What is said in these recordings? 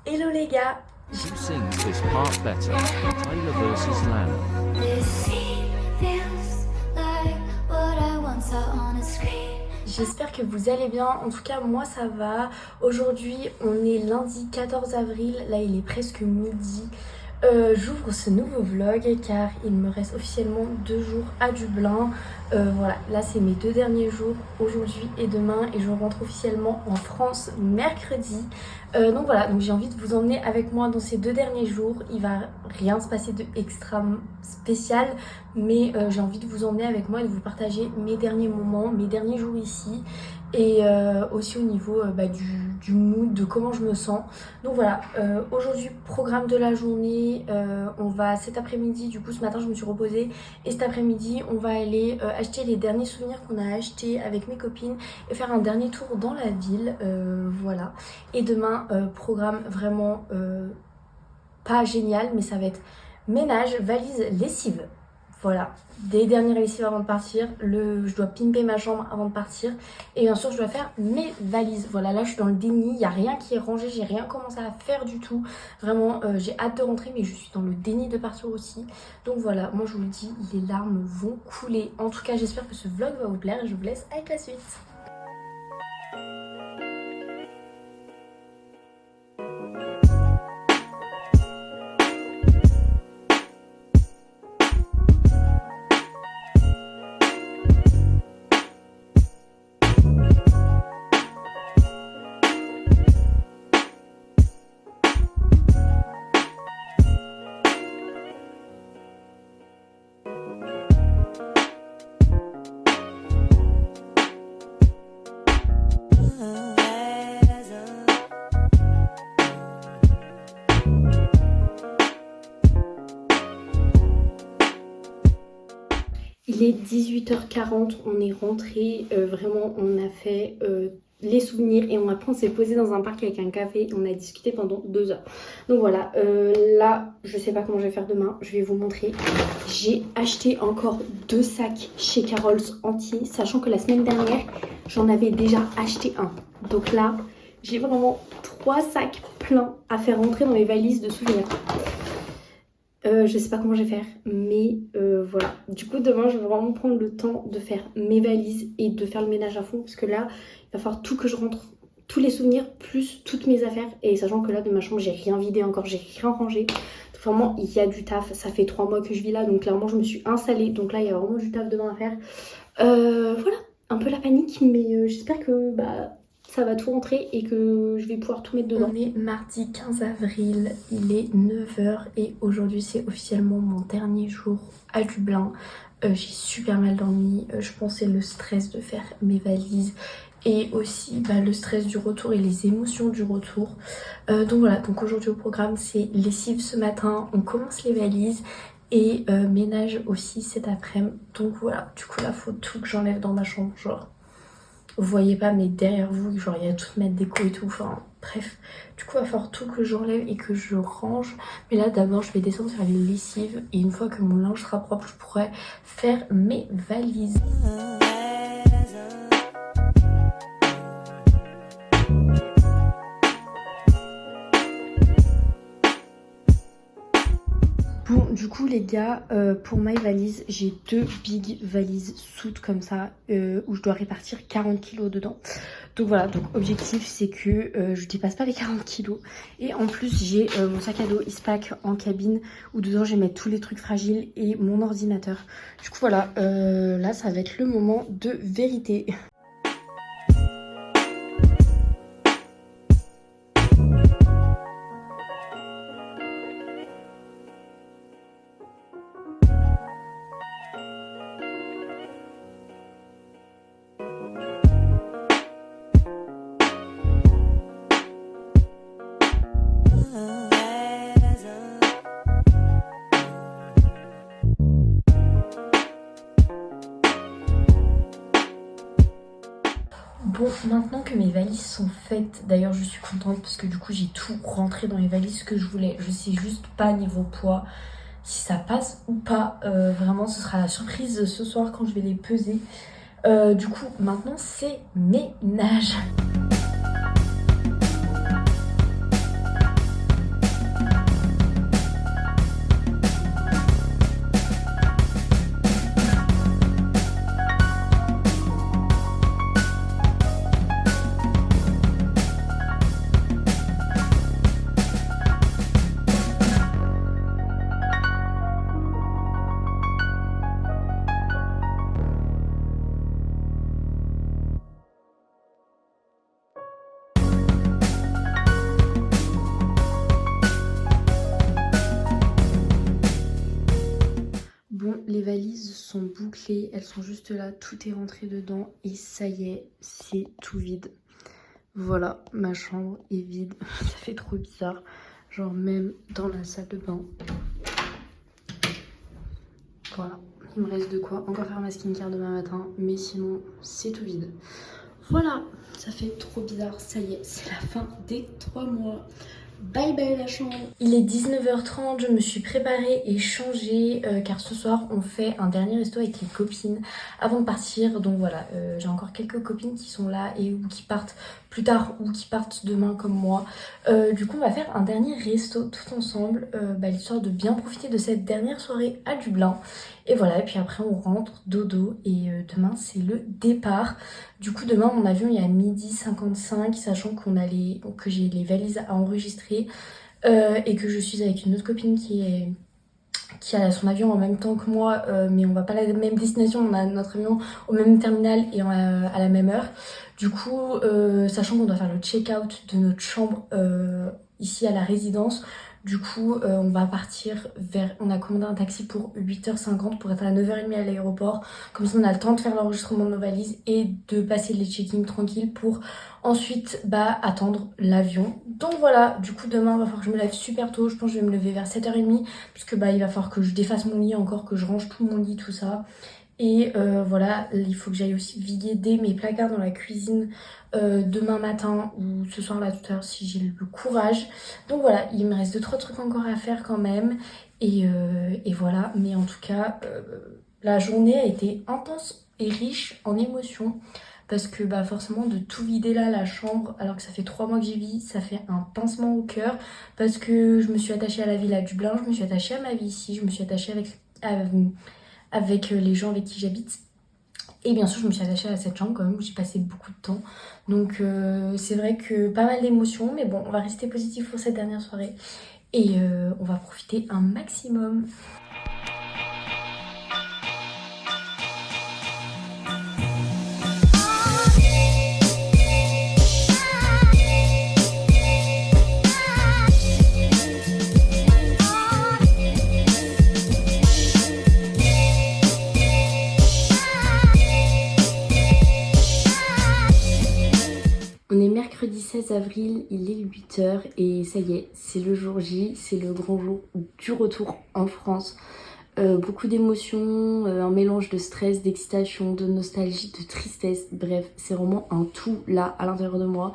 Hello les gars. Who sings this part better? Tyler versus Lana. This scene feels like what I once saw on a screen. J'espère que vous allez bien, en tout cas moi ça va. Aujourd'hui on est lundi 14 avril, là il est presque midi. J'ouvre ce nouveau vlog car il me reste officiellement 2 jours à Dublin. Voilà, là c'est mes 2 derniers jours, aujourd'hui et demain, et je rentre officiellement en France mercredi. Donc voilà, donc j'ai envie de vous emmener avec moi dans ces 2 derniers jours. Il va rien se passer de extra spécial, mais j'ai envie de vous emmener avec moi et de vous partager mes derniers moments, mes derniers jours ici. Et aussi au niveau du mood, de comment je me sens. Donc voilà, aujourd'hui programme de la journée, on va cet après-midi, du coup ce matin je me suis reposée, et cet après-midi on va aller acheter les derniers souvenirs qu'on a achetés avec mes copines et faire un dernier tour dans la ville, voilà. Et demain programme vraiment pas génial, mais ça va être ménage, valise, lessive. Voilà, des dernières lessives avant de partir, je dois pimper ma chambre avant de partir, et bien sûr je dois faire mes valises. Voilà, là je suis dans le déni, il n'y a rien qui est rangé, j'ai rien commencé à faire du tout. Vraiment, j'ai hâte de rentrer, mais je suis dans le déni de partir aussi. Donc voilà, moi je vous le dis, les larmes vont couler. En tout cas, j'espère que ce vlog va vous plaire et je vous laisse avec la suite. Il est 18h40, on est rentré, vraiment on a fait les souvenirs et après on s'est posé dans un parc avec un café et on a discuté pendant 2 heures. Donc voilà, là je sais pas comment je vais faire demain, je vais vous montrer. J'ai acheté encore 2 sacs chez Carol's Anti, sachant que la semaine dernière j'en avais déjà acheté un. Donc là j'ai vraiment 3 sacs pleins à faire rentrer dans mes valises de souvenirs. Je sais pas comment je vais faire, mais voilà. Du coup, demain, je vais vraiment prendre le temps de faire mes valises et de faire le ménage à fond. Parce que là, il va falloir tout que je rentre, tous les souvenirs, plus toutes mes affaires. Et sachant que là, de ma chambre, j'ai rien vidé encore, j'ai rien rangé. Donc, vraiment, il y a du taf. Ça fait 3 mois que je vis là, donc clairement, je me suis installée. Donc là, il y a vraiment du taf demain à faire. Voilà, un peu la panique, mais j'espère que ça va tout rentrer et que je vais pouvoir tout mettre dedans. On est mardi 15 avril, il est 9h et aujourd'hui c'est officiellement mon dernier jour à Dublin. J'ai super mal dormi, je pensais le stress de faire mes valises et aussi le stress du retour et les émotions du retour. Donc voilà, donc aujourd'hui au programme c'est lessive ce matin, on commence les valises. Et ménage aussi cet après-midi. Donc voilà, du coup là faut tout que j'enlève dans ma chambre, genre. Vous voyez pas, mais derrière vous, genre il y a toute ma déco et tout, enfin bref. Du coup il va falloir tout que j'enlève et que je range. Mais là d'abord je vais descendre faire les lessives et une fois que mon linge sera propre, je pourrai faire mes valises. Bon, du coup les gars, pour mes valises, j'ai 2 big valises soutes comme ça, où je dois répartir 40 kilos dedans. Donc voilà, donc objectif c'est que je dépasse pas les 40 kilos. Et en plus j'ai mon sac à dos Eastpak en cabine, où dedans je vais mettre tous les trucs fragiles et mon ordinateur. Du coup voilà, là ça va être le moment de vérité. Bon, maintenant que mes valises sont faites, d'ailleurs je suis contente parce que du coup j'ai tout rentré dans les valises que je voulais. Je sais juste pas niveau poids si ça passe ou pas. Vraiment ce sera la surprise ce soir quand je vais les peser. Du coup maintenant c'est ménage. sont bouclées, elles sont juste là, tout est rentré dedans et ça y est, c'est tout vide. Voilà, ma chambre est vide, ça fait trop bizarre, genre même dans la salle de bain. Voilà, il me reste de quoi encore faire ma skincare demain matin, mais sinon c'est tout vide. Voilà, ça fait trop bizarre, ça y est, c'est la fin des 3 mois. Bye bye la chambre. Il est 19h30, je me suis préparée et changée car ce soir on fait un dernier resto avec les copines avant de partir. Donc voilà, j'ai encore quelques copines qui sont là et ou qui partent plus tard ou qui partent demain comme moi. Du coup on va faire un dernier resto tout ensemble, l'histoire de bien profiter de cette dernière soirée à Dublin. Et voilà, et puis après on rentre, dodo, et demain c'est le départ. Du coup demain mon avion est à 12h55, sachant que j'ai les valises à enregistrer et que je suis avec une autre copine qui a son avion en même temps que moi, mais on va pas à la même destination, on a notre avion au même terminal et à la même heure. Du coup, sachant qu'on doit faire le check-out de notre chambre ici à la résidence, du coup on va partir on a commandé un taxi pour 8h50 pour être à 9h30 à l'aéroport. Comme ça on a le temps de faire l'enregistrement de nos valises et de passer les check-in tranquilles pour ensuite attendre l'avion. Donc voilà, du coup demain il va falloir que je me lève super tôt, je pense que je vais me lever vers 7h30 puisque il va falloir que je défasse mon lit encore, que je range tout mon lit, tout ça. Et voilà, il faut que j'aille aussi vider mes placards dans la cuisine demain matin ou ce soir là tout à l'heure si j'ai le courage. Donc voilà, il me reste 2-3 trucs encore à faire quand même. Et voilà, mais en tout cas, la journée a été intense et riche en émotions. Parce que forcément de tout vider là, la chambre, alors que ça fait 3 mois que j'y vis, ça fait un pincement au cœur. Parce que je me suis attachée à la ville à Dublin, je me suis attachée à ma vie ici, je me suis attachée avec les gens avec qui j'habite. Et bien sûr, je me suis attachée à cette chambre quand même où j'ai passé beaucoup de temps. Donc c'est vrai que pas mal d'émotions, mais bon, on va rester positif pour cette dernière soirée. Et on va profiter un maximum. On est mercredi 16 avril, il est 8h et ça y est, c'est le jour J, c'est le grand jour du retour en France. Beaucoup d'émotions, un mélange de stress, d'excitation, de nostalgie, de tristesse, bref, c'est vraiment un tout là à l'intérieur de moi.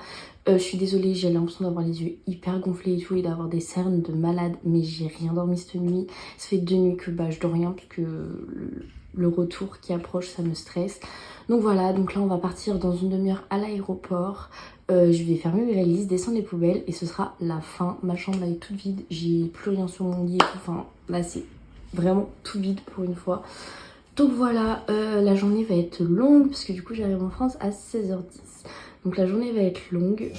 Je suis désolée, j'ai l'impression d'avoir les yeux hyper gonflés et tout et d'avoir des cernes de malade, mais j'ai rien dormi cette nuit. Ça fait 2 nuits que je dors rien parce que le retour qui approche ça me stresse. Donc voilà, donc là on va partir dans une demi-heure à l'aéroport. Je vais fermer mes valises, descendre les poubelles et ce sera la fin. Ma chambre là est toute vide, j'ai plus rien sur mon lit et tout. Enfin là c'est vraiment tout vide pour une fois. Donc voilà, la journée va être longue parce que du coup j'arrive en France à 16h10. Donc la journée va être longue.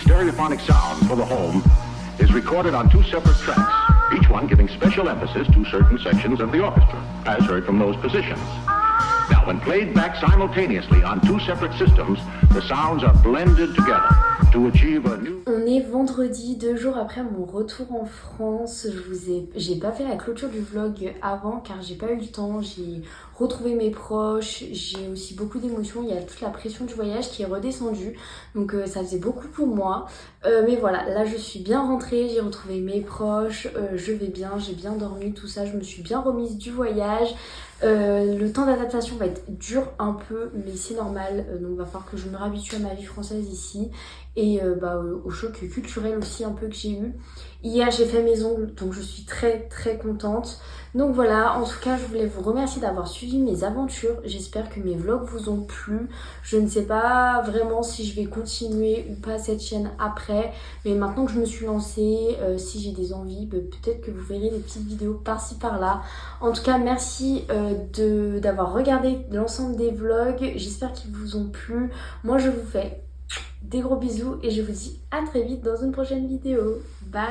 Stereophonic sound for the home is recorded on 2 separate tracks, each one giving special emphasis to certain sections of the orchestra, as heard from those positions. Now, when played back simultaneously on 2 separate systems, the sounds are blended together to achieve a new... On est vendredi, 2 jours après mon retour en France. J'ai pas fait la clôture du vlog avant car j'ai pas eu le temps. J'ai retrouvé mes proches, j'ai aussi beaucoup d'émotions. Il y a toute la pression du voyage qui est redescendue, donc ça faisait beaucoup pour moi. Mais voilà, là je suis bien rentrée, j'ai retrouvé mes proches, je vais bien, j'ai bien dormi, tout ça. Je me suis bien remise du voyage. Le temps d'adaptation va être dur un peu, mais c'est normal. Donc il va falloir que je me réhabitue à ma vie française ici et au choc culturel aussi un peu que j'ai eu. Hier j'ai fait mes ongles, donc je suis très très contente. Donc voilà, en tout cas je voulais vous remercier d'avoir suivi mes aventures. J'espère que mes vlogs vous ont plu. Je ne sais pas vraiment si je vais continuer ou pas cette chaîne après, mais maintenant que je me suis lancée, si j'ai des envies, peut-être que vous verrez des petites vidéos par-ci par-là. En tout cas merci d'avoir regardé l'ensemble des vlogs. J'espère qu'ils vous ont plu. Moi je vous fais Des gros bisous et je vous dis à très vite dans une prochaine vidéo. Bye.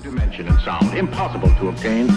Dimension and sound impossible to obtain.